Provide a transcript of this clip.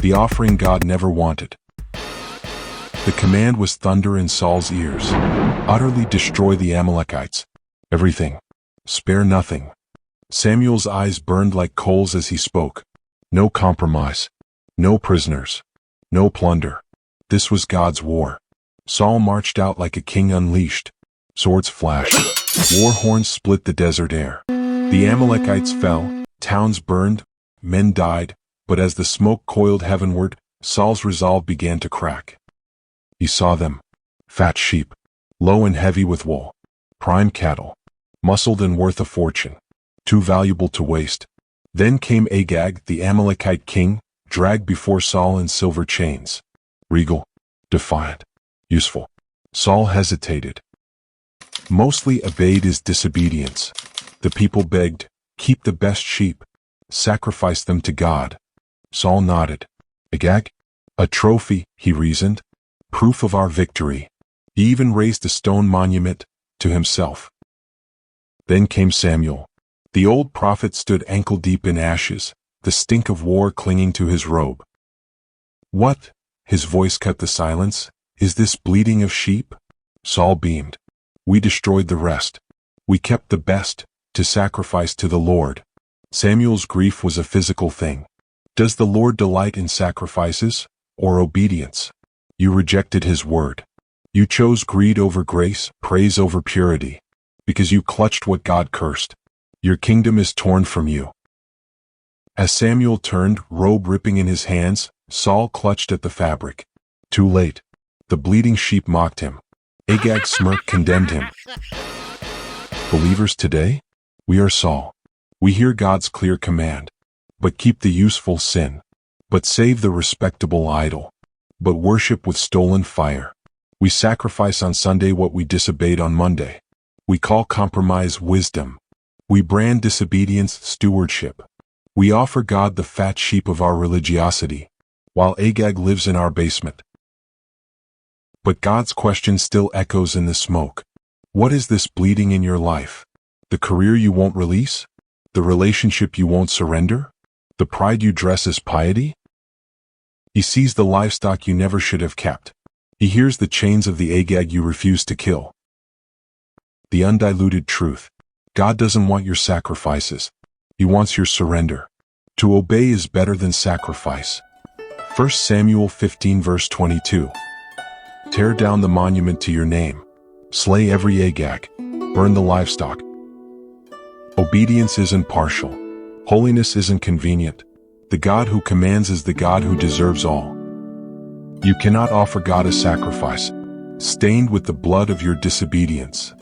the offering God never wanted. The command was thunder in Saul's ears. Utterly destroy the Amalekites. Everything. Spare nothing. Samuel's eyes burned like coals as he spoke. No compromise. No prisoners. No plunder. This was God's war. Saul marched out like a king unleashed. Swords flashed. War horns split the desert air. The Amalekites fell, towns burned, men died, but as the smoke coiled heavenward, Saul's resolve began to crack. He saw them. Fat sheep. Low and heavy with wool. Prime cattle. Muscled and worth a fortune. Too valuable to waste. Then came Agag, the Amalekite king, dragged before Saul in silver chains. Regal. Defiant. Useful. Saul hesitated. Mostly obeyed his disobedience. The people begged, keep the best sheep. Sacrifice them to God. Saul nodded. Agag? A trophy, he reasoned. Proof of our victory. He even raised a stone monument to himself. Then came Samuel. The old prophet stood ankle-deep in ashes, the stink of war clinging to his robe. What? His voice cut the silence. Is this bleating of sheep? Saul beamed. We destroyed the rest. We kept the best, to sacrifice to the Lord. Samuel's grief was a physical thing. Does the Lord delight in sacrifices, or obedience? You rejected his word. You chose greed over grace, praise over purity. Because you clutched what God cursed. Your kingdom is torn from you. As Samuel turned, robe ripping in his hands, Saul clutched at the fabric. Too late. The bleeding sheep mocked him. Agag's smirk condemned him. Believers today? We are Saul. We hear God's clear command. But keep the useful sin. But save the respectable idol. But worship with stolen fire. We sacrifice on Sunday what we disobeyed on Monday. We call compromise wisdom. We brand disobedience stewardship. We offer God the fat sheep of our religiosity, while Agag lives in our basement. But God's question still echoes in the smoke. What is this bleeding in your life? The career you won't release? The relationship you won't surrender? The pride you dress as piety? He sees the livestock you never should have kept. He hears the chains of the Agag you refuse to kill. The undiluted truth. God doesn't want your sacrifices. He wants your surrender. To obey is better than sacrifice. 1 Samuel 15 verse 22. Tear down the monument to your name. Slay every Agag. Burn the livestock. Obedience isn't partial. Holiness isn't convenient. The God who commands is the God who deserves all. You cannot offer God a sacrifice, stained with the blood of your disobedience.